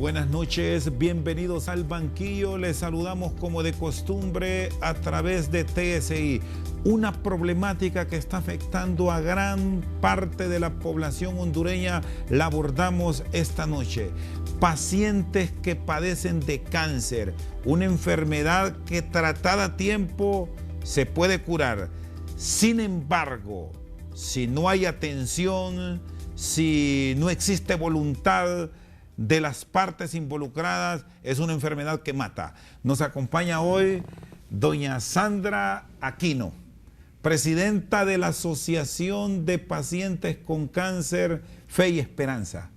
Buenas noches, bienvenidos al banquillo. Les saludamos como de costumbre a través de TSI. Una problemática que está afectando a gran parte de la población hondureña la abordamos esta noche. Pacientes que padecen de cáncer, una enfermedad que tratada a tiempo se puede curar. Sin embargo, si no hay atención, si no existe voluntad de las partes involucradas, es una enfermedad que mata. Nos acompaña hoy doña Sandra Aquino, presidenta de la Asociación de Pacientes con Cáncer Fe y Esperanza,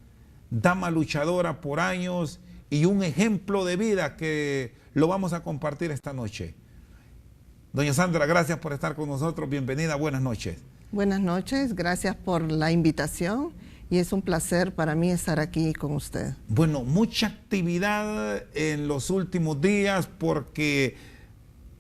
dama luchadora por años y un ejemplo de vida que lo vamos a compartir esta noche. Doña Sandra, gracias por estar con nosotros, bienvenida, buenas noches. Buenas noches, gracias por la invitación. Y es un placer para mí estar aquí con usted. Bueno, mucha actividad en los últimos días porque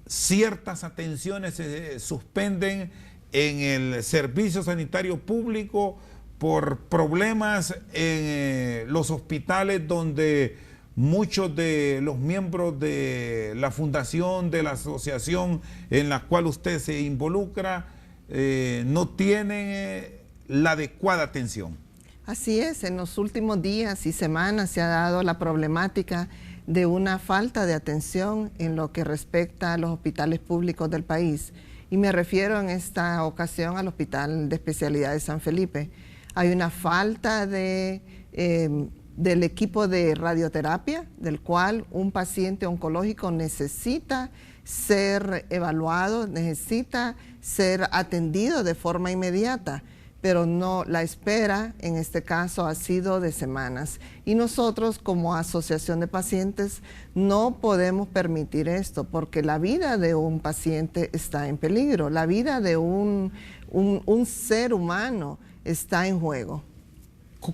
ciertas atenciones se suspenden en el servicio sanitario público por problemas en los hospitales donde muchos de los miembros de la fundación, de la asociación en la cual usted se involucra, no tienen la adecuada atención. Así es, en los últimos días y semanas se ha dado la problemática de una falta de atención en lo que respecta a los hospitales públicos del país. Y me refiero en esta ocasión al Hospital de Especialidades San Felipe. Hay una falta del equipo de radioterapia, del cual un paciente oncológico necesita ser evaluado, necesita ser atendido de forma inmediata. Pero no, la espera en este caso ha sido de semanas. Y nosotros como asociación de pacientes no podemos permitir esto porque la vida de un paciente está en peligro, la vida de un ser humano está en juego.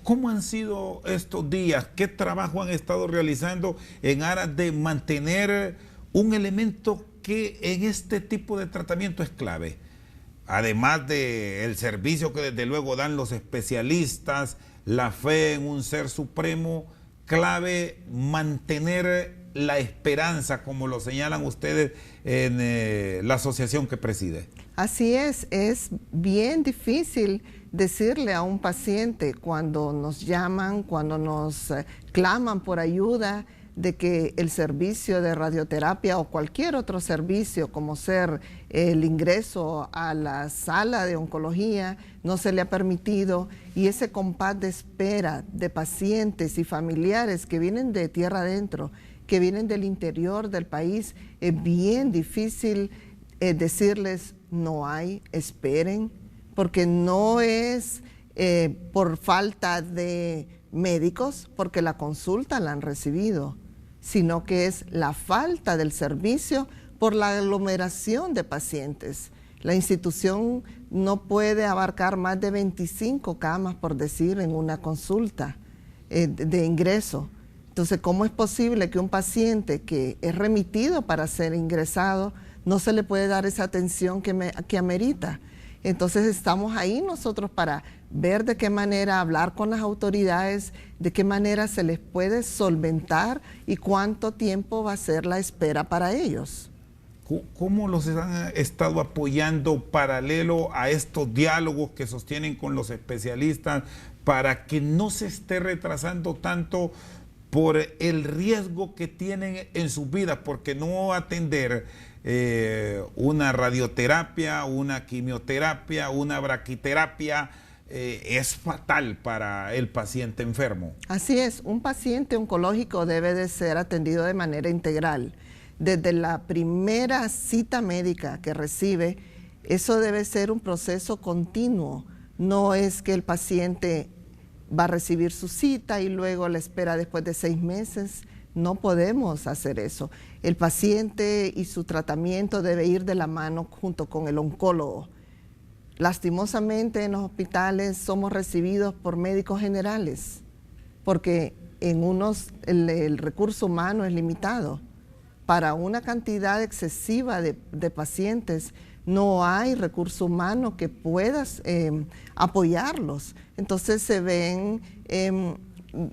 ¿Cómo han sido estos días? ¿Qué trabajo han estado realizando en aras de mantener un elemento que en este tipo de tratamiento es clave? Además del servicio que desde luego dan los especialistas, la fe en un ser supremo, clave mantener la esperanza, como lo señalan ustedes en la asociación que preside. Así es bien difícil decirle a un paciente cuando nos llaman, cuando nos claman por ayuda, de que el servicio de radioterapia o cualquier otro servicio, como ser el ingreso a la sala de oncología, no se le ha permitido, y ese compás de espera de pacientes y familiares que vienen de tierra adentro, que vienen del interior del país, es bien difícil decirles no hay, esperen, porque no es por falta de médicos, porque la consulta la han recibido, sino que es la falta del servicio por la aglomeración de pacientes. La institución no puede abarcar más de 25 camas, por decir, en una consulta de ingreso. Entonces, ¿cómo es posible que un paciente que es remitido para ser ingresado no se le puede dar esa atención que amerita? Entonces estamos ahí nosotros para ver de qué manera hablar con las autoridades, de qué manera se les puede solventar y cuánto tiempo va a ser la espera para ellos. ¿Cómo los han estado apoyando paralelo a estos diálogos que sostienen con los especialistas para que no se esté retrasando tanto por el riesgo que tienen en sus vidas? Porque no atender una radioterapia, una quimioterapia, una braquiterapia es fatal para el paciente enfermo. Así es, un paciente oncológico debe de ser atendido de manera integral. Desde la primera cita médica que recibe, eso debe ser un proceso continuo. No es que el paciente va a recibir su cita y luego la espera después de 6 meses. No podemos hacer eso. El paciente y su tratamiento debe ir de la mano junto con el oncólogo. Lastimosamente en los hospitales somos recibidos por médicos generales porque en unos el recurso humano es limitado. Para una cantidad excesiva de pacientes no hay recurso humano que pueda apoyarlos. Entonces se ven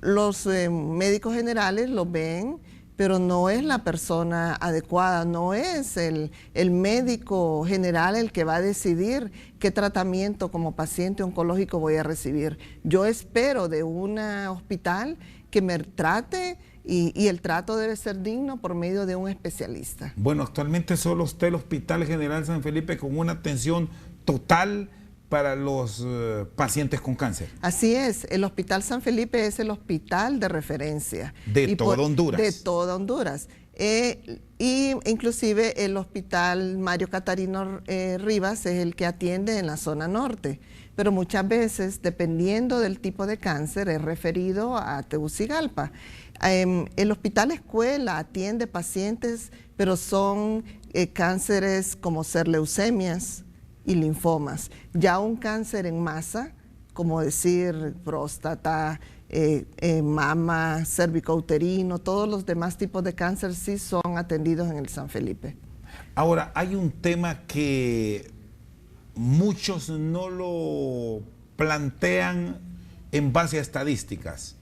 los médicos generales lo ven, pero no es la persona adecuada, no es el médico general el que va a decidir qué tratamiento como paciente oncológico voy a recibir. Yo espero de un hospital que me trate y el trato debe ser digno por medio de un especialista. Bueno, actualmente solo está el Hospital General San Felipe con una atención total para los pacientes con cáncer. Así es, el Hospital San Felipe es el hospital de referencia. De toda Honduras. De toda Honduras. Y inclusive el Hospital Mario Catarino Rivas es el que atiende en la zona norte. Pero muchas veces, dependiendo del tipo de cáncer, es referido a Tegucigalpa. El Hospital Escuela atiende pacientes, pero son cánceres como ser leucemias y linfomas. Ya un cáncer en masa, como decir próstata, mama, cervicouterino, todos los demás tipos de cáncer sí son atendidos en el San Felipe. Ahora, hay un tema que muchos no lo plantean en base a estadísticas,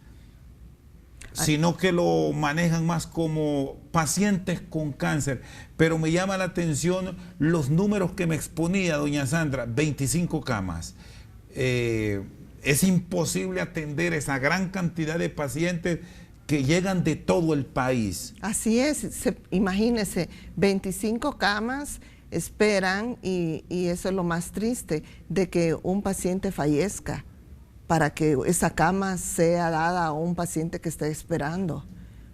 sino que lo manejan más como pacientes con cáncer. Pero me llama la atención los números que me exponía doña Sandra, 25 camas. Es imposible atender esa gran cantidad de pacientes que llegan de todo el país. Así es, imagínense, 25 camas esperan y eso es lo más triste, de que un paciente fallezca para que esa cama sea dada a un paciente que está esperando.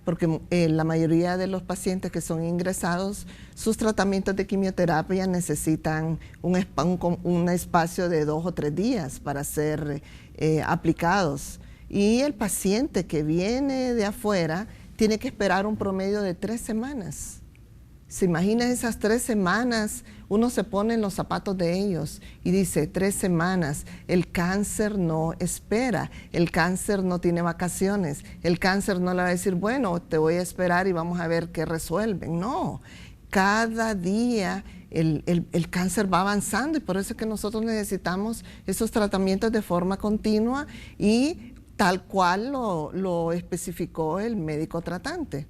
Porque la mayoría de los pacientes que son ingresados, sus tratamientos de quimioterapia necesitan un espacio de 2 o 3 días para ser aplicados. Y el paciente que viene de afuera tiene que esperar un promedio de 3 semanas. ¿Se imagina esas 3 semanas? Uno se pone en los zapatos de ellos y dice, 3 semanas, el cáncer no espera, el cáncer no tiene vacaciones, el cáncer no le va a decir, bueno, te voy a esperar y vamos a ver qué resuelven. No, cada día el cáncer va avanzando y por eso es que nosotros necesitamos esos tratamientos de forma continua y tal cual lo especificó el médico tratante.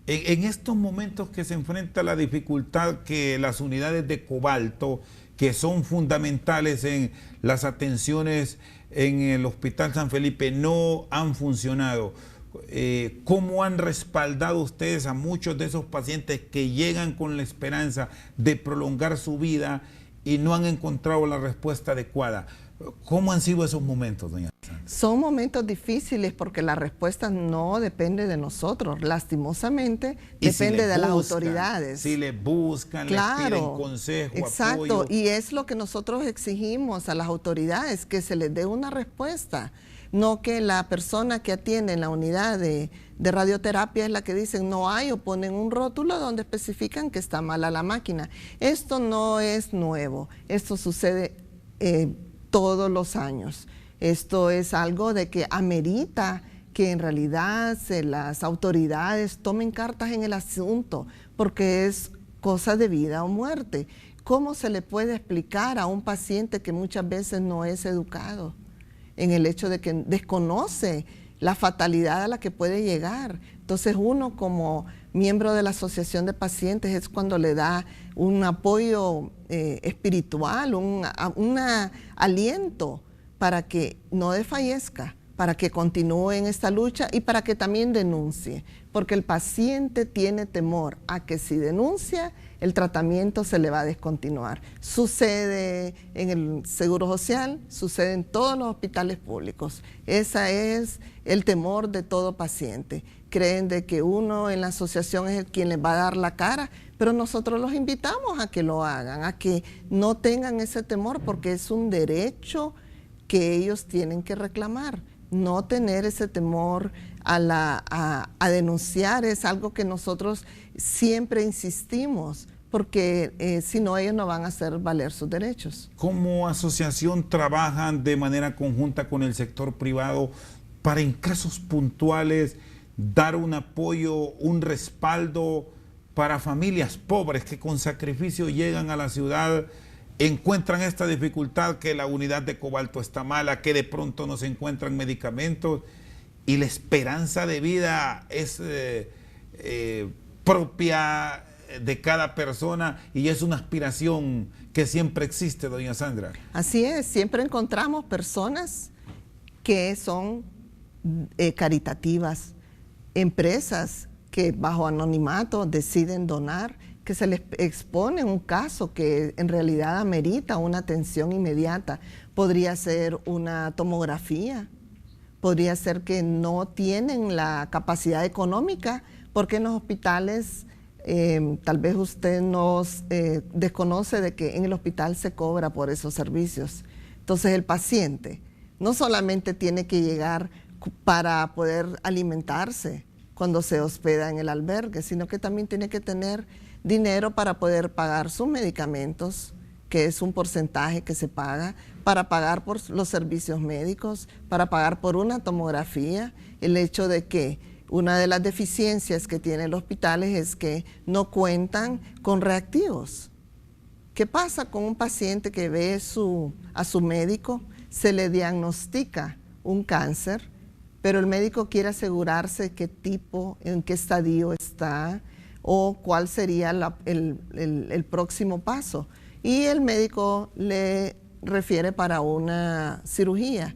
En estos momentos que se enfrenta la dificultad que las unidades de cobalto, que son fundamentales en las atenciones en el Hospital San Felipe, no han funcionado, ¿cómo han respaldado ustedes a muchos de esos pacientes que llegan con la esperanza de prolongar su vida y no han encontrado la respuesta adecuada? ¿Cómo han sido esos momentos, doña Sandra? Son momentos difíciles porque la respuesta no depende de nosotros, lastimosamente depende de las autoridades. Si les buscan, claro, les piden consejo, exacto, apoyo. Y es lo que nosotros exigimos a las autoridades, que se les dé una respuesta, no que la persona que atiende en la unidad de radioterapia es la que dicen no hay o ponen un rótulo donde especifican que está mala la máquina. Esto no es nuevo, esto sucede todos los años. Esto es algo de que amerita que en realidad las autoridades tomen cartas en el asunto, porque es cosa de vida o muerte. ¿Cómo se le puede explicar a un paciente que muchas veces no es educado en el hecho de que desconoce la fatalidad a la que puede llegar? Entonces uno como miembro de la asociación de pacientes es cuando le da un apoyo espiritual, un aliento para que no desfallezca, para que continúe en esta lucha y para que también denuncie, porque el paciente tiene temor a que si denuncia, el tratamiento se le va a descontinuar. Sucede en el Seguro Social, sucede en todos los hospitales públicos. Ese es el temor de todo paciente. Creen de que uno en la asociación es el quien les va a dar la cara, pero nosotros los invitamos a que lo hagan, a que no tengan ese temor, porque es un derecho que ellos tienen que reclamar. No tener ese temor a denunciar es algo que nosotros siempre insistimos, porque si no, ellos no van a hacer valer sus derechos. ¿Cómo asociación trabajan de manera conjunta con el sector privado para en casos puntuales dar un apoyo, un respaldo para familias pobres que con sacrificio llegan a la ciudad, encuentran esta dificultad, que la unidad de cobalto está mala, que de pronto no se encuentran medicamentos y la esperanza de vida es propia de cada persona y es una aspiración que siempre existe, doña Sandra. Así es, siempre encontramos personas que son caritativas, empresas que bajo anonimato deciden donar, que se les expone un caso que en realidad amerita una atención inmediata. Podría ser una tomografía, podría ser que no tienen la capacidad económica, porque en los hospitales, tal vez usted nos desconoce de que en el hospital se cobra por esos servicios. Entonces el paciente no solamente tiene que llegar para poder alimentarse cuando se hospeda en el albergue, sino que también tiene que tener dinero para poder pagar sus medicamentos, que es un porcentaje que se paga, para pagar por los servicios médicos, para pagar por una tomografía. El hecho de que una de las deficiencias que tienen los hospitales es que no cuentan con reactivos. ¿Qué pasa con un paciente que ve a su médico, se le diagnostica un cáncer, pero el médico quiere asegurarse qué tipo, en qué estadio está o cuál sería el próximo paso? Y el médico le refiere para una cirugía,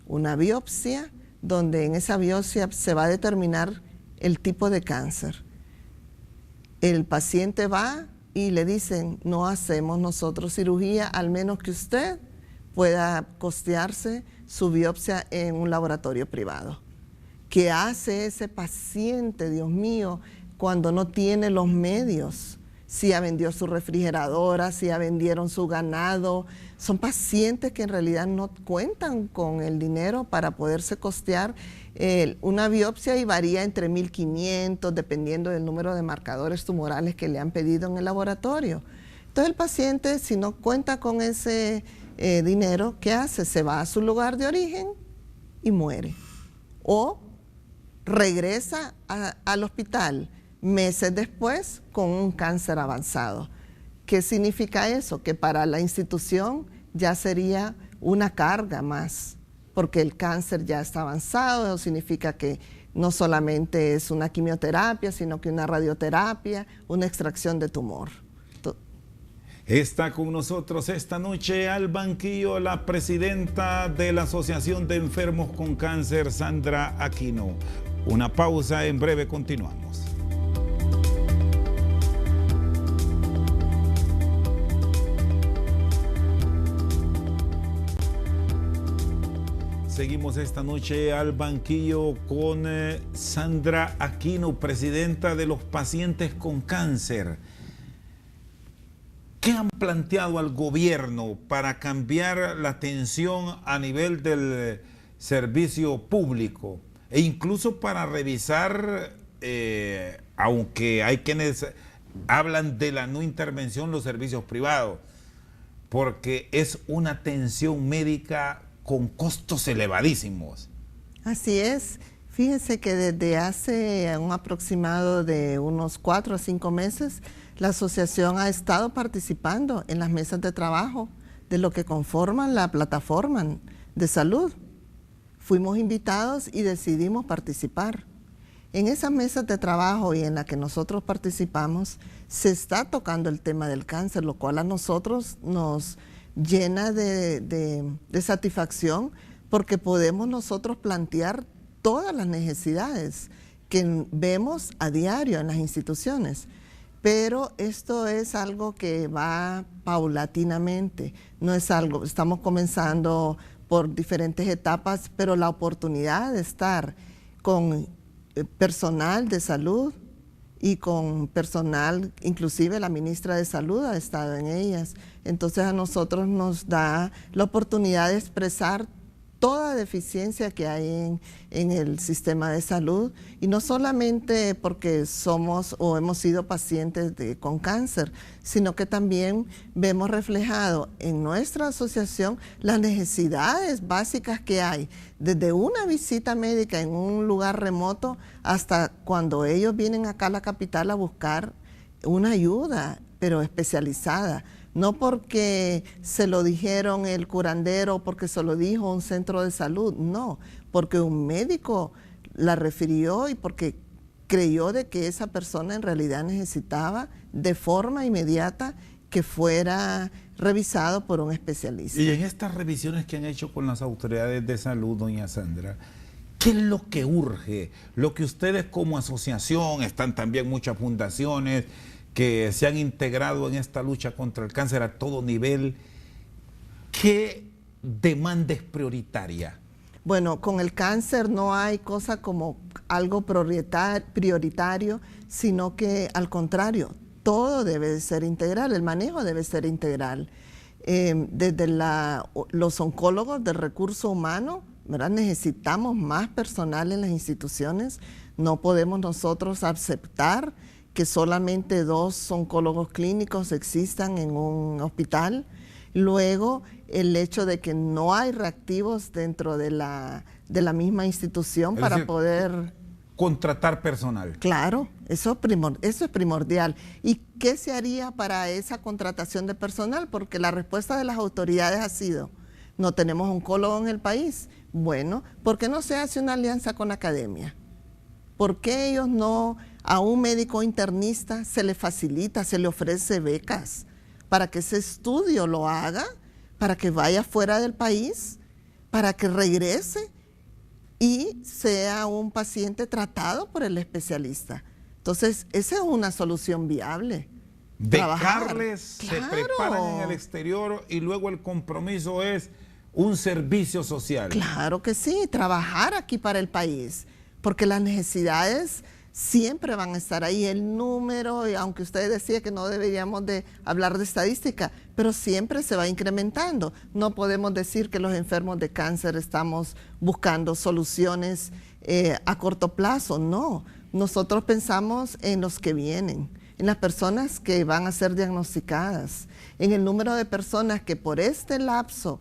una biopsia, donde en esa biopsia se va a determinar el tipo de cáncer. El paciente va y le dicen, no hacemos nosotros cirugía, al menos que usted pueda costearse su biopsia en un laboratorio privado. ¿Qué hace ese paciente, Dios mío, cuando no tiene los medios? Si ya vendió su refrigeradora, si ya vendieron su ganado. Son pacientes que en realidad no cuentan con el dinero para poderse costear una biopsia, y varía entre 1.500, dependiendo del número de marcadores tumorales que le han pedido en el laboratorio. Entonces el paciente, si no cuenta con ese dinero, ¿qué hace? Se va a su lugar de origen y muere. O regresa al hospital meses después con un cáncer avanzado. ¿Qué significa eso? Que para la institución ya sería una carga más, porque el cáncer ya está avanzado. Eso significa que no solamente es una quimioterapia, sino que una radioterapia, una extracción de tumor. Está con nosotros esta noche al banquillo la presidenta de la Asociación de Enfermos con Cáncer, Sandra Aquino. Una pausa, en breve continuamos. Seguimos esta noche al banquillo con Sandra Aquino, presidenta de los pacientes con cáncer. ¿Qué han planteado al gobierno para cambiar la atención a nivel del servicio público? E incluso para revisar, aunque hay quienes hablan de la no intervención, los servicios privados, porque es una atención médica con costos elevadísimos. Así es. Fíjense que desde hace un aproximado de unos 4 a 5 meses, la asociación ha estado participando en las mesas de trabajo de lo que conforman la plataforma de salud. Fuimos invitados y decidimos participar. En esas mesas de trabajo y en la que nosotros participamos, se está tocando el tema del cáncer, lo cual a nosotros nos llena de satisfacción, porque podemos nosotros plantear todas las necesidades que vemos a diario en las instituciones. Pero esto es algo que va paulatinamente, no es algo, estamos comenzando por diferentes etapas, pero la oportunidad de estar con personal de salud y con personal, inclusive la ministra de Salud ha estado en ellas. Entonces a nosotros nos da la oportunidad de expresar toda deficiencia que hay en el sistema de salud, y no solamente porque somos o hemos sido pacientes con cáncer, sino que también vemos reflejado en nuestra asociación las necesidades básicas que hay, desde una visita médica en un lugar remoto hasta cuando ellos vienen acá a la capital a buscar una ayuda, pero especializada. No porque se lo dijeron el curandero, porque se lo dijo un centro de salud, no, porque un médico la refirió y porque creyó de que esa persona en realidad necesitaba de forma inmediata que fuera revisado por un especialista. Y en estas revisiones que han hecho con las autoridades de salud, doña Sandra, ¿qué es lo que urge? Lo que ustedes como asociación, están también muchas fundaciones que se han integrado en esta lucha contra el cáncer a todo nivel, ¿qué demanda es prioritaria? Bueno, con el cáncer no hay cosa como algo prioritario, sino que al contrario, todo debe de ser integral, el manejo debe ser integral. Desde los oncólogos del recurso humano, ¿verdad? Necesitamos más personal en las instituciones, no podemos nosotros aceptar que solamente 2 oncólogos clínicos existan en un hospital. Luego, el hecho de que no hay reactivos dentro de la misma institución para poder contratar personal. Claro, eso es primordial. ¿Y qué se haría para esa contratación de personal? Porque la respuesta de las autoridades ha sido, no tenemos oncólogo en el país. Bueno, ¿por qué no se hace una alianza con la academia? ¿Por qué ellos no, a un médico internista se le facilita, se le ofrece becas para que ese estudio lo haga, para que vaya fuera del país, para que regrese y sea un paciente tratado por el especialista? Entonces, esa es una solución viable. Becarles, claro, se preparan en el exterior y luego el compromiso es un servicio social. Claro que sí, trabajar aquí para el país, porque las necesidades siempre van a estar ahí. El número, y aunque usted decía que no deberíamos de hablar de estadística, pero siempre se va incrementando. No podemos decir que los enfermos de cáncer estamos buscando soluciones a corto plazo, no. Nosotros pensamos en los que vienen, en las personas que van a ser diagnosticadas, en el número de personas que por este lapso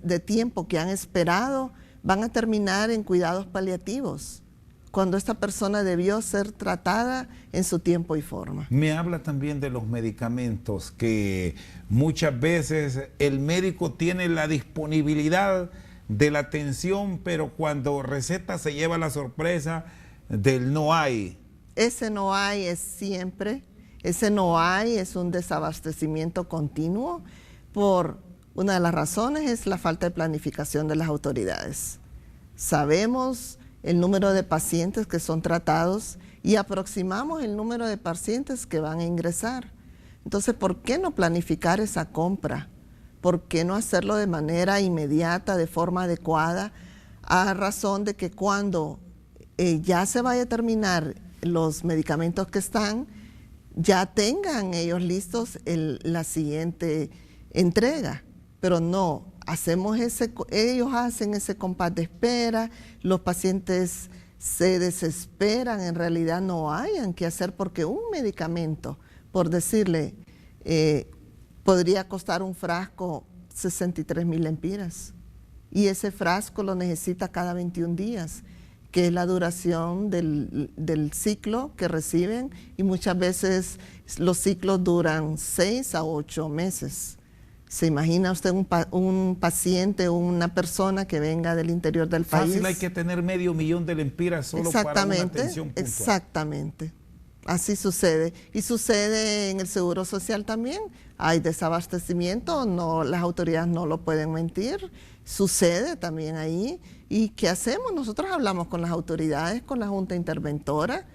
de tiempo que han esperado van a terminar en cuidados paliativos, cuando esta persona debió ser tratada en su tiempo y forma. Me habla también de los medicamentos, que muchas veces el médico tiene la disponibilidad de la atención, pero cuando receta se lleva la sorpresa del no hay. Ese no hay es siempre, ese no hay es un desabastecimiento continuo. Una de las razones es la falta de planificación de las autoridades. Sabemos el número de pacientes que son tratados y aproximamos el número de pacientes que van a ingresar. Entonces, ¿por qué no planificar esa compra? ¿Por qué no hacerlo de manera inmediata, de forma adecuada, a razón de que cuando ya se vaya a terminar los medicamentos que están, ya tengan ellos listos la siguiente entrega? Pero no, ellos hacen ese compás de espera, los pacientes se desesperan, en realidad no hayan que hacer, porque un medicamento, por decirle, podría costar un frasco 63,000 lempiras y ese frasco lo necesita cada 21 días, que es la duración del ciclo que reciben, y muchas veces los ciclos duran 6 a 8 meses. ¿Se imagina usted un paciente o una persona que venga del interior del país? Fácil, hay que tener medio millón de lempiras solo para una atención puntual. Exactamente. Así sucede. Y sucede en el Seguro Social también. Hay desabastecimiento, las autoridades no lo pueden mentir. Sucede también ahí. ¿Y qué hacemos? Nosotros hablamos con las autoridades, con la Junta Interventora,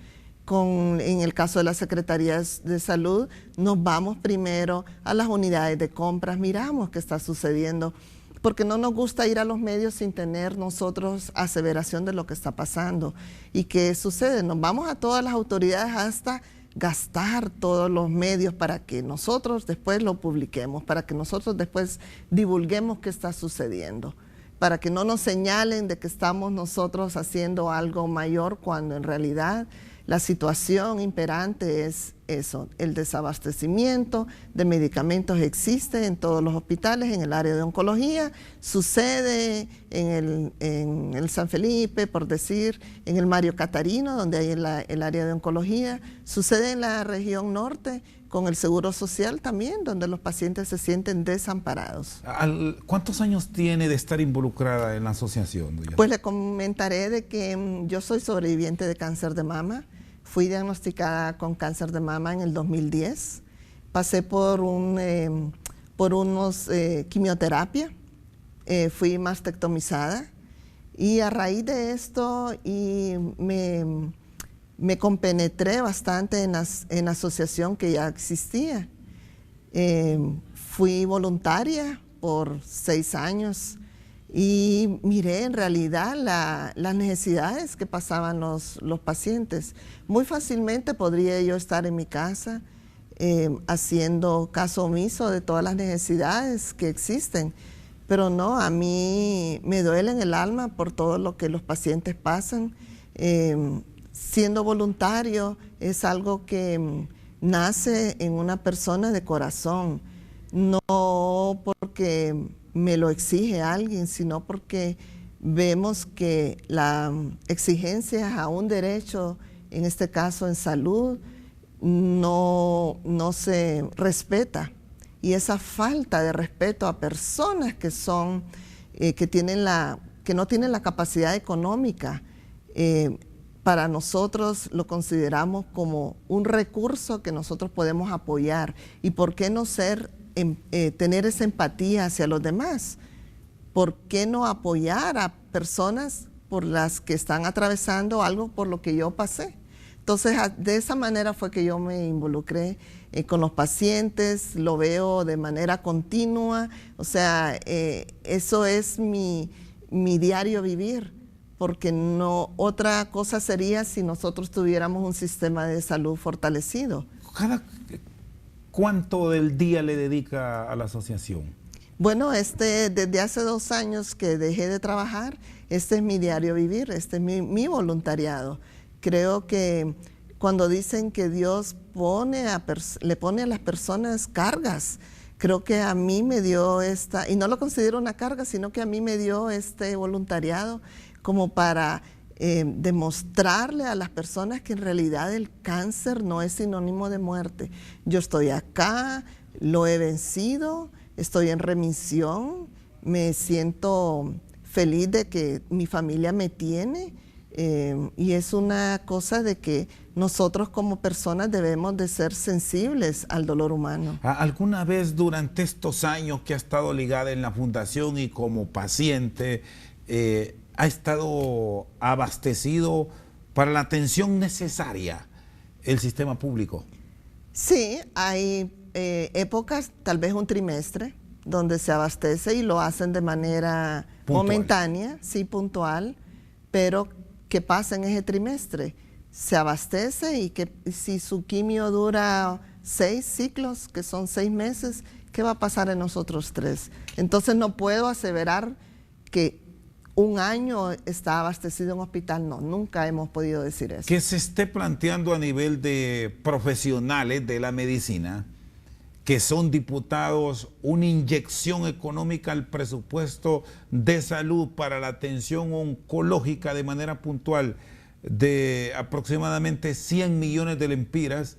en el caso de las Secretarías de Salud, nos vamos primero a las unidades de compras, miramos qué está sucediendo, porque no nos gusta ir a los medios sin tener nosotros aseveración de lo que está pasando. ¿Y qué sucede? Nos vamos a todas las autoridades hasta gastar todos los medios para que nosotros después lo publiquemos, para que nosotros después divulguemos qué está sucediendo, para que no nos señalen de que estamos nosotros haciendo algo mayor cuando en realidad la situación imperante es eso. El desabastecimiento de medicamentos existe en todos los hospitales, en el área de oncología, sucede en el San Felipe, por decir, en el Mario Catarino, donde hay el área de oncología, sucede en la región norte, con el Seguro Social también, donde los pacientes se sienten desamparados. ¿Cuántos años tiene de estar involucrada en la asociación? Pues le comentaré de que yo soy sobreviviente de cáncer de mama. Fui diagnosticada con cáncer de mama en el 2010. Pasé por unos quimioterapia. Fui mastectomizada. Y a raíz de esto me compenetré bastante en la asociación que ya existía. Fui voluntaria por 6 años y miré en realidad las necesidades que pasaban los pacientes. Muy fácilmente podría yo estar en mi casa haciendo caso omiso de todas las necesidades que existen, pero no, a mí me duele en el alma por todo lo que los pacientes pasan. Siendo voluntario es algo que nace en una persona de corazón, no porque me lo exige alguien, sino porque vemos que la exigencia a un derecho, en este caso en salud, no se respeta. Y esa falta de respeto a personas que no tienen la capacidad económica, para nosotros lo consideramos como un recurso que nosotros podemos apoyar. ¿Y por qué no tener esa empatía hacia los demás? ¿Por qué no apoyar a personas por las que están atravesando algo por lo que yo pasé? Entonces, de esa manera fue que yo me involucré con los pacientes, lo veo de manera continua, o sea, eso es mi diario vivir. Porque no, otra cosa sería si nosotros tuviéramos un sistema de salud fortalecido. ¿Cuánto del día le dedica a la asociación? Bueno, desde hace 2 años que dejé de trabajar, este es mi diario vivir, este es mi voluntariado. Creo que cuando dicen que Dios le pone a las personas cargas, creo que a mí me dio y no lo considero una carga, sino que a mí me dio este voluntariado como para demostrarle a las personas que en realidad el cáncer no es sinónimo de muerte. Yo estoy acá, lo he vencido, estoy en remisión, me siento feliz de que mi familia me tiene, y es una cosa de que nosotros como personas debemos de ser sensibles al dolor humano. ¿Alguna vez durante estos años que ha estado ligada en la fundación y como paciente, ha estado abastecido para la atención necesaria el sistema público? Sí, hay épocas, tal vez un trimestre, donde se abastece y lo hacen de manera momentánea, sí, puntual, pero ¿qué pasa en ese trimestre? Se abastece y que si su quimio dura 6 ciclos, que son 6 meses, ¿qué va a pasar en los otros 3? Entonces no puedo aseverar que un año está abastecido un hospital, no, nunca hemos podido decir eso. Que se esté planteando a nivel de profesionales de la medicina, que son diputados, una inyección económica al presupuesto de salud para la atención oncológica de manera puntual de aproximadamente 100 millones de lempiras.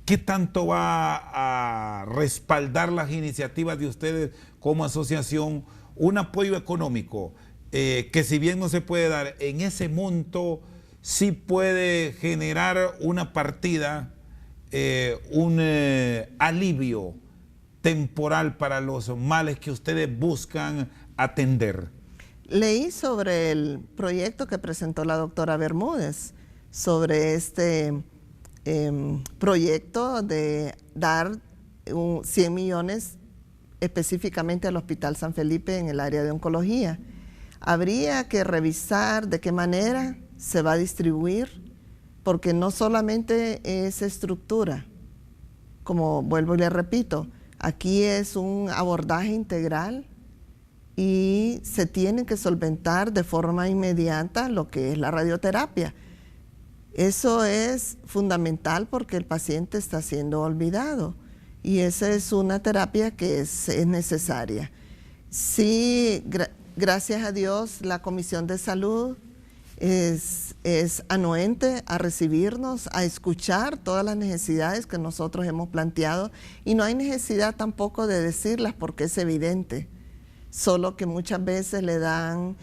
¿Qué tanto va a respaldar las iniciativas de ustedes como asociación? Un apoyo económico que, si bien no se puede dar en ese monto, sí puede generar una partida, un alivio temporal para los males que ustedes buscan atender. Leí sobre el proyecto que presentó la doctora Bermúdez, sobre este proyecto de dar 100 millones específicamente al Hospital San Felipe en el área de oncología. Habría que revisar de qué manera se va a distribuir, porque no solamente es estructura, como vuelvo y le repito, aquí es un abordaje integral y se tiene que solventar de forma inmediata lo que es la radioterapia. Eso es fundamental porque el paciente está siendo olvidado y esa es una terapia que es necesaria. Sí, gracias a Dios, la Comisión de Salud es anuente a recibirnos, a escuchar todas las necesidades que nosotros hemos planteado y no hay necesidad tampoco de decirlas porque es evidente, solo que muchas veces le dan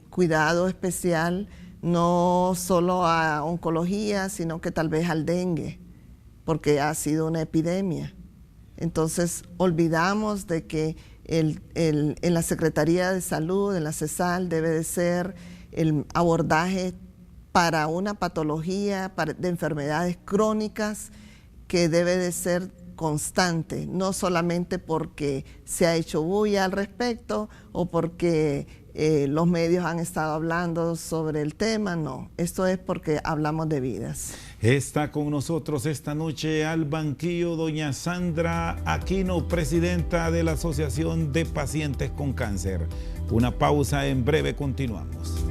cuidado especial no solo a oncología, sino que tal vez al dengue, porque ha sido una epidemia. Entonces olvidamos de que en la Secretaría de Salud, en la CESAL, debe de ser el abordaje para una patología de enfermedades crónicas que debe de ser constante, no solamente porque se ha hecho bulla al respecto o porque los medios han estado hablando sobre el tema, no, esto es porque hablamos de vidas. Está con nosotros esta noche al banquillo doña Sandra Aquino, presidenta de la Asociación de Pacientes con Cáncer. Una pausa, en breve continuamos.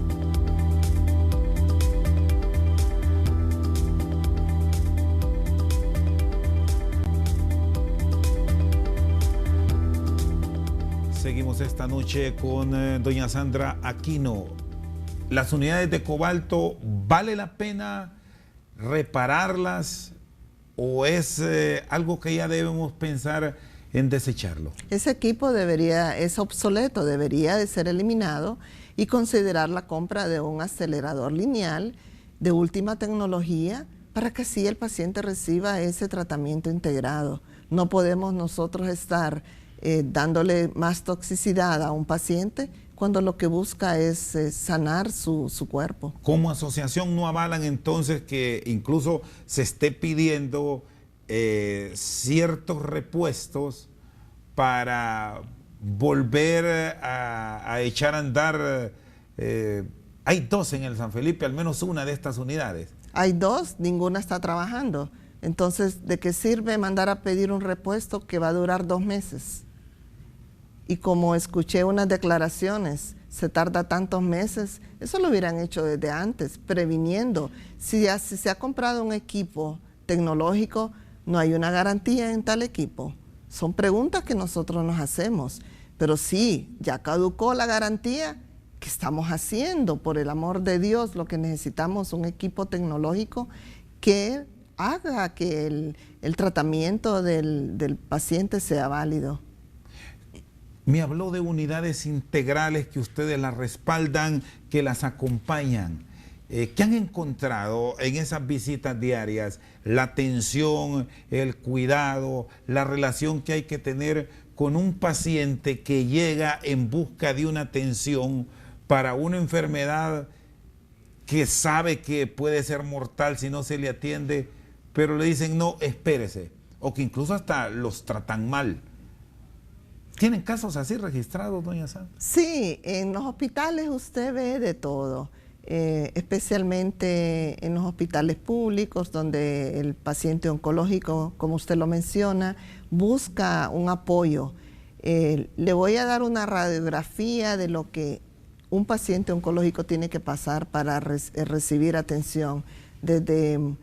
Seguimos esta noche con doña Sandra Aquino. ¿Las unidades de cobalto vale la pena repararlas o es algo que ya debemos pensar en desecharlo? Ese equipo es obsoleto, debería de ser eliminado y considerar la compra de un acelerador lineal de última tecnología para que así el paciente reciba ese tratamiento integrado. No podemos nosotros estar dándole más toxicidad a un paciente cuando lo que busca es sanar su cuerpo. Como asociación no avalan entonces que incluso se esté pidiendo ciertos repuestos para volver a echar a andar. Hay 2 en el San Felipe, al menos una de estas unidades. Hay 2, ninguna está trabajando. Entonces, ¿de qué sirve mandar a pedir un repuesto que va a durar 2 meses? Y como escuché unas declaraciones, se tarda tantos meses, eso lo hubieran hecho desde antes, previniendo. Si se ha comprado un equipo tecnológico, no hay una garantía en tal equipo. Son preguntas que nosotros nos hacemos. Pero sí, ya caducó la garantía. ¿Qué estamos haciendo? Por el amor de Dios, lo que necesitamos es un equipo tecnológico que haga que el tratamiento del paciente sea válido. Me habló de unidades integrales que ustedes las respaldan, que las acompañan. ¿Qué han encontrado en esas visitas diarias? La atención, el cuidado, la relación que hay que tener con un paciente que llega en busca de una atención para una enfermedad que sabe que puede ser mortal si no se le atiende, pero le dicen no, espérese, o que incluso hasta los tratan mal. ¿Tienen casos así registrados, doña Sandra? Sí, en los hospitales usted ve de todo, especialmente en los hospitales públicos donde el paciente oncológico, como usted lo menciona, busca un apoyo. Le voy a dar una radiografía de lo que un paciente oncológico tiene que pasar para recibir atención, desde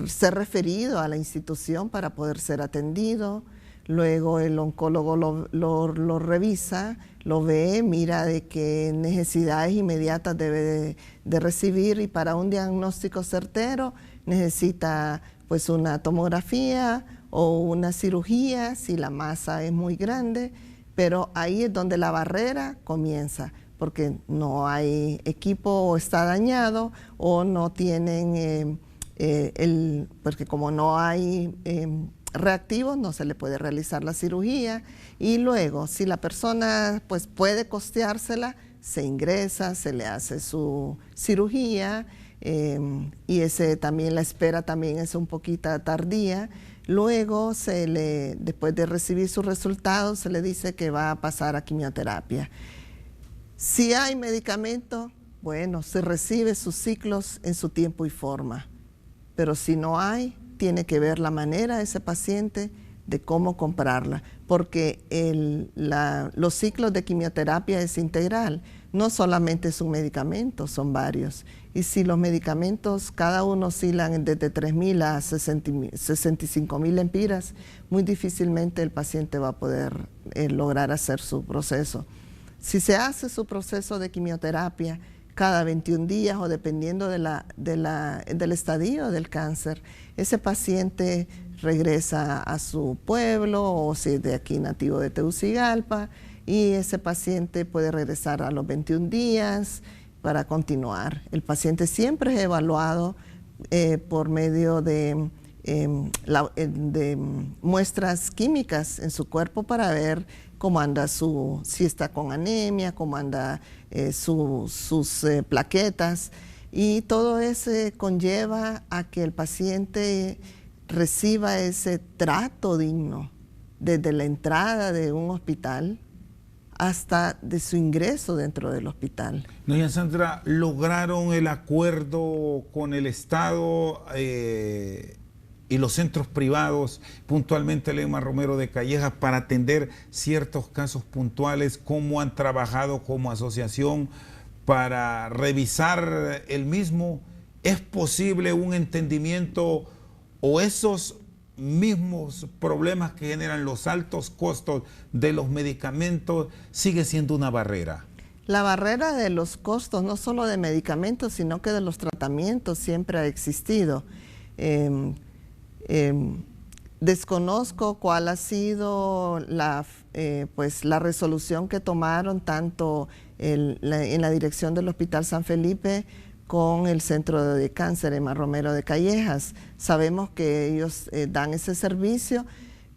ser referido a la institución para poder ser atendido. Luego el oncólogo lo revisa, lo ve, mira de qué necesidades inmediatas debe de recibir y para un diagnóstico certero necesita pues una tomografía o una cirugía si la masa es muy grande, pero ahí es donde la barrera comienza, porque no hay equipo o está dañado o no tienen porque como no hay reactivos no se le puede realizar la cirugía y luego si la persona pues puede costeársela, se ingresa, se le hace su cirugía y también la espera también es un poquito tardía. Luego después de recibir sus resultados se le dice que va a pasar a quimioterapia. Si hay medicamento, bueno, se recibe sus ciclos en su tiempo y forma, pero si no hay, tiene que ver la manera de ese paciente de cómo comprarla, porque los ciclos de quimioterapia es integral. No solamente es un medicamento, son varios. Y si los medicamentos, cada uno oscilan desde 3.000 a 65.000 lempiras, muy difícilmente el paciente va a poder lograr hacer su proceso. Si se hace su proceso de quimioterapia cada 21 días o dependiendo del estadio del cáncer, ese paciente regresa a su pueblo o si es de aquí nativo de Tegucigalpa, y ese paciente puede regresar a los 21 días para continuar. El paciente siempre es evaluado por medio de muestras químicas en su cuerpo para ver cómo anda si está con anemia, cómo anda sus plaquetas, y todo eso conlleva a que el paciente reciba ese trato digno desde la entrada de un hospital hasta de su ingreso dentro del hospital. Doña Sandra, ¿lograron el acuerdo con el Estado y los centros privados, puntualmente Lema Romero de Callejas, para atender ciertos casos puntuales? ¿Cómo han trabajado como asociación para revisar el mismo? ¿Es posible un entendimiento o esos mismos problemas que generan los altos costos de los medicamentos sigue siendo una barrera? La barrera de los costos, no solo de medicamentos, sino que de los tratamientos, siempre ha existido. Desconozco cuál ha sido la resolución que tomaron tanto en la dirección del Hospital San Felipe con el Centro de Cáncer Lema Romero de Callejas. Sabemos que ellos dan ese servicio,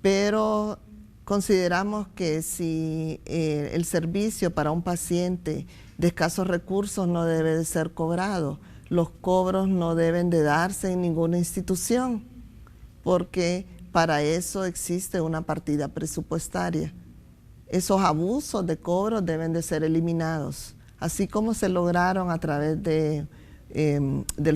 pero consideramos que si el servicio para un paciente de escasos recursos no debe de ser cobrado, los cobros no deben de darse en ninguna institución, porque para eso existe una partida presupuestaria. Esos abusos de cobros deben de ser eliminados, así como se lograron a través del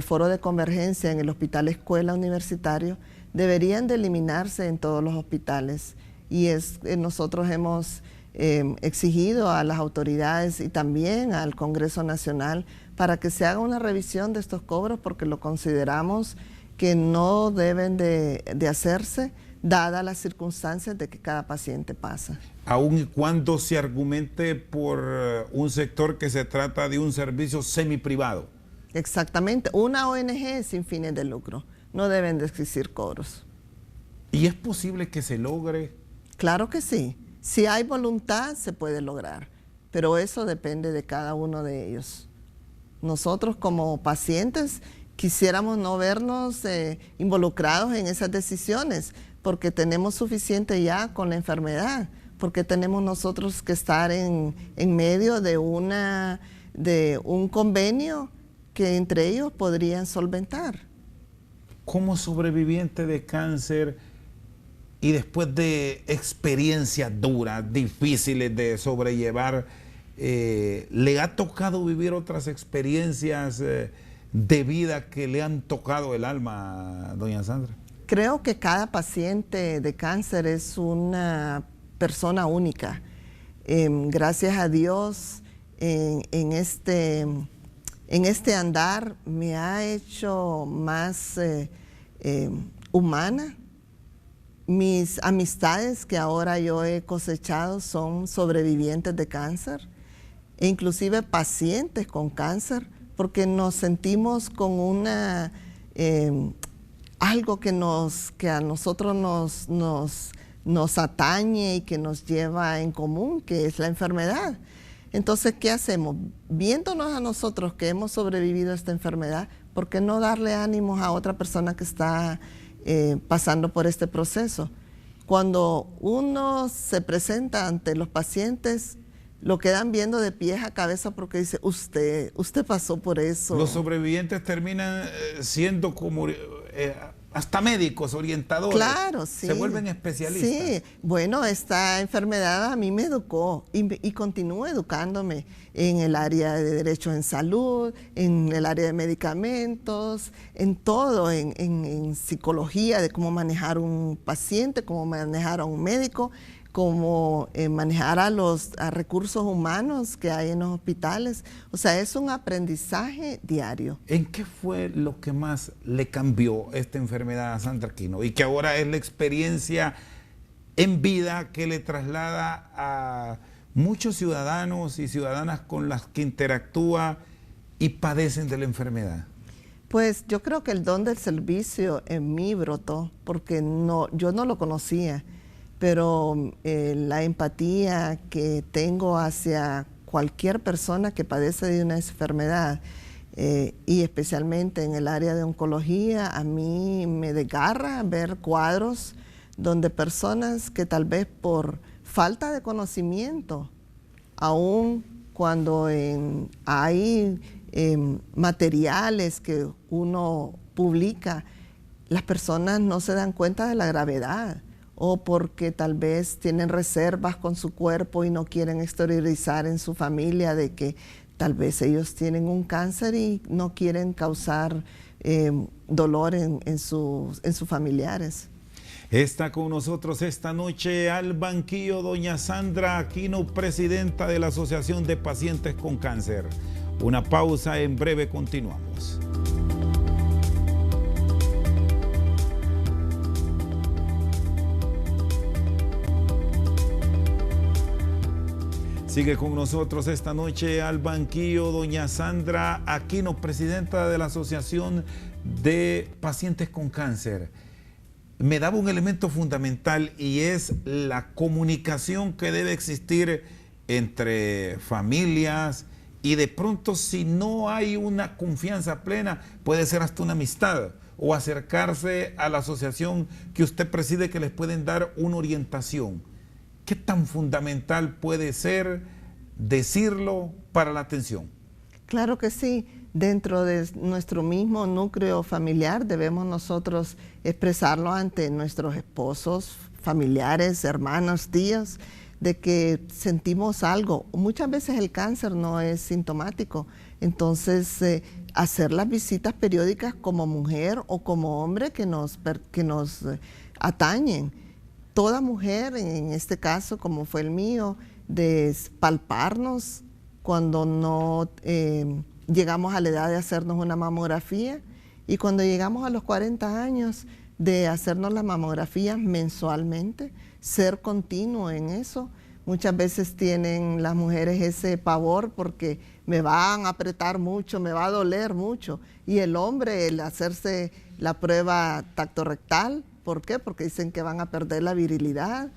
foro de convergencia en el Hospital Escuela Universitario, deberían de eliminarse en todos los hospitales. Y nosotros hemos exigido a las autoridades y también al Congreso Nacional para que se haga una revisión de estos cobros, porque lo consideramos que no deben de hacerse, dadas las circunstancias de que cada paciente pasa. Aun y cuando se argumente por un sector que se trata de un servicio semiprivado. Exactamente, una ONG sin fines de lucro, no deben de existir cobros. ¿Y es posible que se logre? Claro que sí, si hay voluntad se puede lograr, pero eso depende de cada uno de ellos. Nosotros como pacientes quisiéramos no vernos involucrados en esas decisiones, porque tenemos suficiente ya con la enfermedad, porque tenemos nosotros que estar en medio de un convenio que entre ellos podrían solventar. Como sobreviviente de cáncer y después de experiencias duras, difíciles de sobrellevar, ¿le ha tocado vivir otras experiencias de vida que le han tocado el alma, doña Sandra? Creo que cada paciente de cáncer es una persona única. Gracias a Dios, en este andar me ha hecho más humana. Mis amistades que ahora yo he cosechado son sobrevivientes de cáncer e inclusive pacientes con cáncer, porque nos sentimos con algo que a nosotros nos atañe y que nos lleva en común, que es la enfermedad. Entonces, ¿qué hacemos? Viéndonos a nosotros que hemos sobrevivido a esta enfermedad, ¿por qué no darle ánimos a otra persona que está pasando por este proceso? Cuando uno se presenta ante los pacientes, lo quedan viendo de pies a cabeza porque dice, usted pasó por eso. Los sobrevivientes terminan siendo como hasta médicos, orientadores. Claro, sí. Se vuelven especialistas. Sí, bueno, esta enfermedad a mí me educó y continúo educándome en el área de derechos en salud, en el área de medicamentos, en todo, en psicología, de cómo manejar un paciente, cómo manejar a un médico, como manejar a recursos humanos que hay en los hospitales. O sea, es un aprendizaje diario. ¿En qué fue lo que más le cambió esta enfermedad a Sandra Aquino y que ahora es la experiencia en vida que le traslada a muchos ciudadanos y ciudadanas con las que interactúa y padecen de la enfermedad? Pues yo creo que el don del servicio en mí brotó, porque yo no lo conocía, pero la empatía que tengo hacia cualquier persona que padece de una enfermedad, y especialmente en el área de oncología, a mí me desgarra ver cuadros donde personas que tal vez por falta de conocimiento, aun cuando hay materiales que uno publica, las personas no se dan cuenta de la gravedad, o porque tal vez tienen reservas con su cuerpo y no quieren exteriorizar en su familia de que tal vez ellos tienen un cáncer y no quieren causar dolor en sus familiares. Está con nosotros esta noche al banquillo doña Sandra Aquino, presidenta de la Asociación de Pacientes con Cáncer. Una pausa, en breve continuamos. Sigue con nosotros esta noche al banquillo doña Sandra Aquino, presidenta de la Asociación de Pacientes con Cáncer. Me daba un elemento fundamental y es la comunicación que debe existir entre familias y de pronto si no hay una confianza plena puede ser hasta una amistad o acercarse a la asociación que usted preside que les pueden dar una orientación. ¿Qué tan fundamental puede ser decirlo para la atención? Claro que sí. Dentro de nuestro mismo núcleo familiar debemos nosotros expresarlo ante nuestros esposos, familiares, hermanos, tíos, de que sentimos algo. Muchas veces el cáncer no es sintomático, entonces hacer las visitas periódicas como mujer o como hombre que nos atañen. Toda mujer, en este caso como fue el mío, de palparnos cuando no llegamos a la edad de hacernos una mamografía, y cuando llegamos a los 40 años de hacernos las mamografías mensualmente, ser continuo en eso. Muchas veces tienen las mujeres ese pavor porque me van a apretar mucho, me va a doler mucho, y el hombre el hacerse la prueba tacto-rectal. ¿Por qué? Porque dicen que van a perder la virilidad.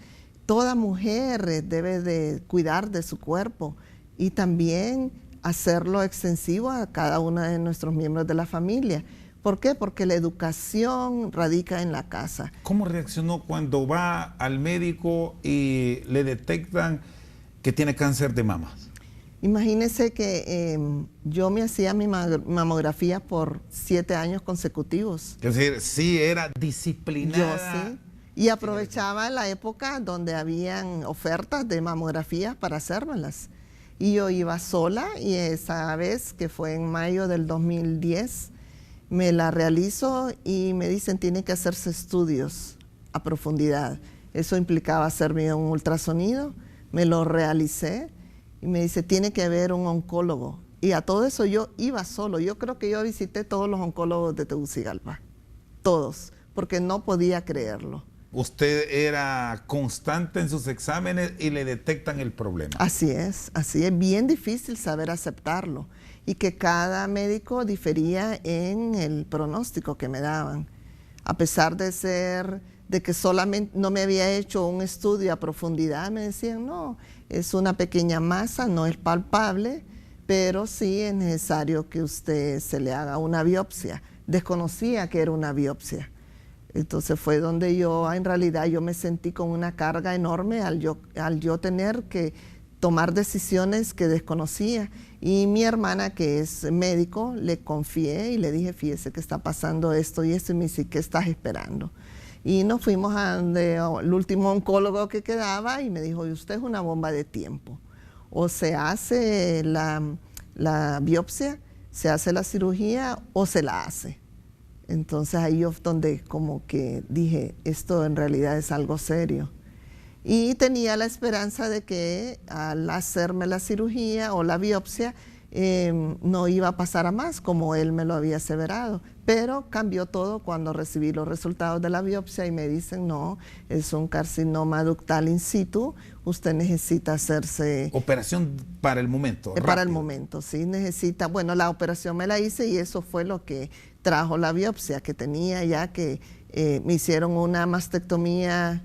Toda mujer debe de cuidar de su cuerpo y también hacerlo extensivo a cada uno de nuestros miembros de la familia. ¿Por qué? Porque la educación radica en la casa. ¿Cómo reaccionó cuando va al médico y le detectan que tiene cáncer de mamas? Imagínese que yo me hacía mi mamografía por 7 años consecutivos. Es decir, sí era disciplinada. Yo sí. Y aprovechaba la época donde habían ofertas de mamografías para hacérmelas. Y yo iba sola, y esa vez, que fue en mayo del 2010, me la realizo y me dicen tiene que hacerse estudios a profundidad. Eso implicaba hacerme un ultrasonido, me lo realicé y me dice tiene que haber un oncólogo. Y a todo eso yo iba solo. Yo creo que yo visité todos los oncólogos de Tegucigalpa, todos, porque no podía creerlo. Usted era constante en sus exámenes y le detectan el problema. Así es bien difícil saber aceptarlo, y que cada médico difería en el pronóstico que me daban. A pesar de que solamente no me había hecho un estudio a profundidad, me decían no, es una pequeña masa, no es palpable, pero sí es necesario que usted se le haga una biopsia. Desconocía que era una biopsia. Entonces fue donde en realidad yo me sentí con una carga enorme al yo tener que tomar decisiones que desconocía. Y mi hermana, que es médico, le confié y le dije, fíjese que está pasando esto y esto, y me dice, ¿qué estás esperando? Y nos fuimos al último oncólogo que quedaba y me dijo, y usted es una bomba de tiempo. O se hace la biopsia, se hace la cirugía o se la hace. Entonces ahí yo donde como que dije, esto en realidad es algo serio. y tenía la esperanza de que al hacerme la cirugía o la biopsia no iba a pasar a más, como él me lo había aseverado. Pero cambió todo cuando recibí los resultados de la biopsia y me dicen, no, es un carcinoma ductal in situ, usted necesita hacerse... Operación para el momento. Para el momento, sí, necesita... Bueno, la operación me la hice y eso fue lo que trajo la biopsia, que tenía ya que me hicieron una mastectomía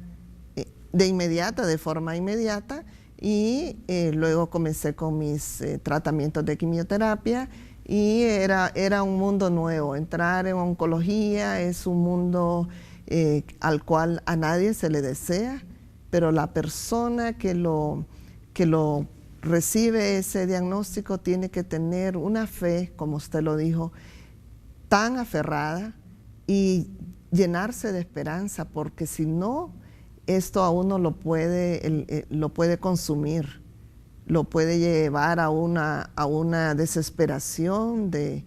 de inmediata, de forma inmediata, y luego comencé con mis tratamientos de quimioterapia y era un mundo nuevo. Entrar en oncología es un mundo al cual a nadie se le desea, pero la persona que lo recibe ese diagnóstico tiene que tener una fe, como usted lo dijo, tan aferrada y llenarse de esperanza, porque si no, esto a uno lo puede consumir, lo puede llevar a una desesperación de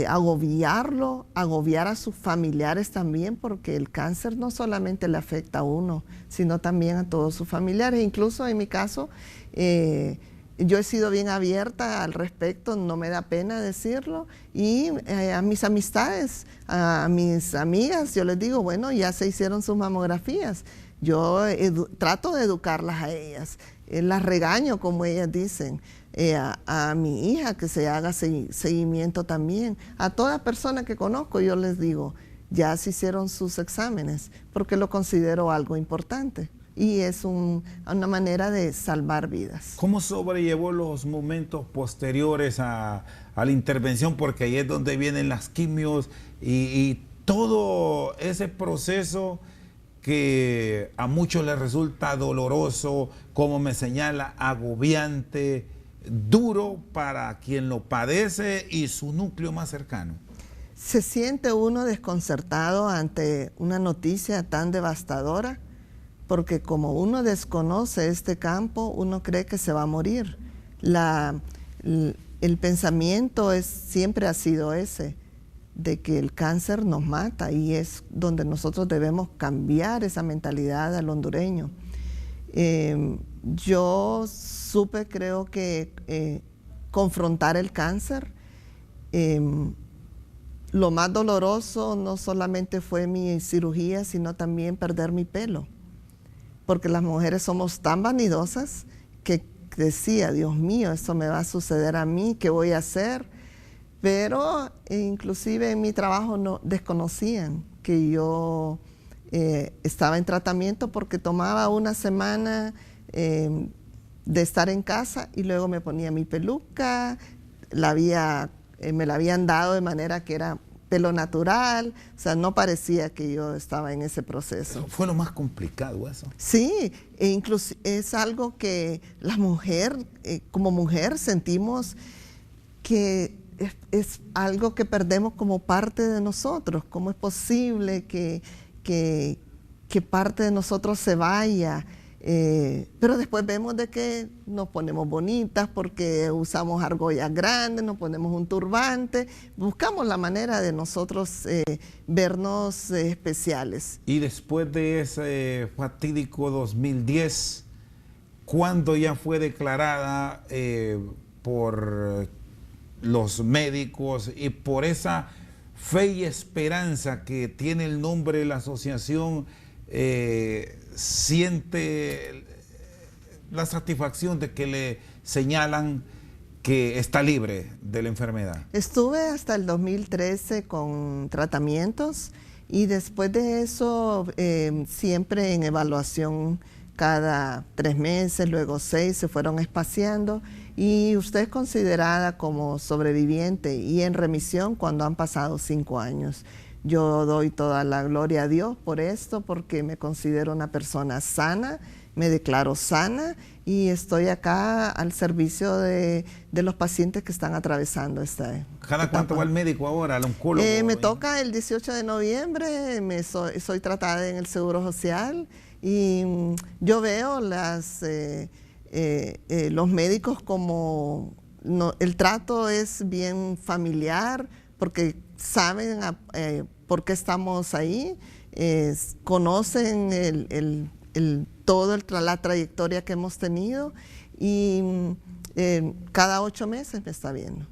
agobiarlo, agobiar a sus familiares también, porque el cáncer no solamente le afecta a uno, sino también a todos sus familiares. Incluso en mi caso, yo he sido bien abierta al respecto, no me da pena decirlo, y a mis amistades, a mis amigas, yo les digo, bueno, ya se hicieron sus mamografías. Yo trato de educarlas a ellas, las regaño como ellas dicen, a mi hija que se haga seguimiento también. A toda persona que conozco yo les digo, ya se hicieron sus exámenes, porque lo considero algo importante. Y es una manera de salvar vidas. ¿Cómo sobrellevó los momentos posteriores a la intervención? Porque ahí es donde vienen las quimios y todo ese proceso que a muchos les resulta doloroso, como me señala, agobiante, duro para quien lo padece y su núcleo más cercano. Se siente uno desconcertado ante una noticia tan devastadora, porque como uno desconoce este campo, uno cree que se va a morir. El pensamiento siempre ha sido ese, de que el cáncer nos mata, y es donde nosotros debemos cambiar esa mentalidad al hondureño. Yo supe, creo que confrontar el cáncer. Lo más doloroso no solamente fue mi cirugía, sino también perder mi pelo, porque las mujeres somos tan vanidosas que decía, Dios mío, esto me va a suceder a mí, ¿qué voy a hacer? Pero inclusive en mi trabajo no desconocían que yo estaba en tratamiento, porque tomaba una semana de estar en casa y luego me ponía mi peluca, me la habían dado de manera que era pelo natural, o sea, no parecía que yo estaba en ese proceso. ¿Fue lo más complicado eso? Sí, e incluso es algo que la mujer, como mujer, sentimos que es algo que perdemos como parte de nosotros. ¿Cómo es posible que parte de nosotros se vaya? Pero después vemos de que nos ponemos bonitas porque usamos argollas grandes, nos ponemos un turbante, buscamos la manera de nosotros vernos especiales. Y después de ese fatídico 2010, ¿cuándo ya fue declarada por los médicos y por esa fe y esperanza que tiene el nombre de la asociación, siente la satisfacción de que le señalan que está libre de la enfermedad? Estuve hasta el 2013 con tratamientos y después de eso siempre en evaluación cada 3 meses, luego 6, se fueron espaciando, y usted es considerada como sobreviviente y en remisión cuando han pasado 5 años. Yo doy toda la gloria a Dios por esto, porque me considero una persona sana, me declaro sana y estoy acá al servicio de los pacientes que están atravesando esta ¿Cada etapa. cuánto va el médico ahora, al oncólogo? Me toca el 18 de noviembre, soy tratada en el Seguro Social y yo veo los médicos como... el trato es bien familiar, porque saben por qué estamos ahí, conocen toda la trayectoria que hemos tenido y cada 8 meses me está viendo.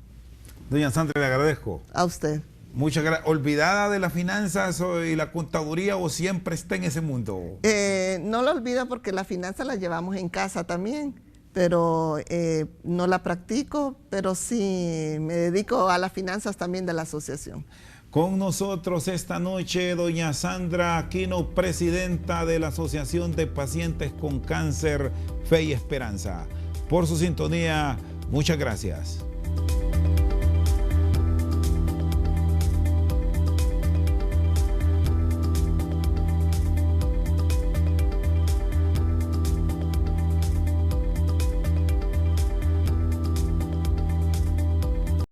Doña Sandra, le agradezco. A usted. Muchas gracias. ¿Olvidada de las finanzas y la contaduría o siempre está en ese mundo? No lo olvido porque la finanza la llevamos en casa también, pero no la practico, pero sí me dedico a las finanzas también de la asociación. Con nosotros esta noche doña Sandra Aquino, presidenta de la Asociación de Pacientes con Cáncer, Fe y Esperanza. Por su sintonía, muchas gracias.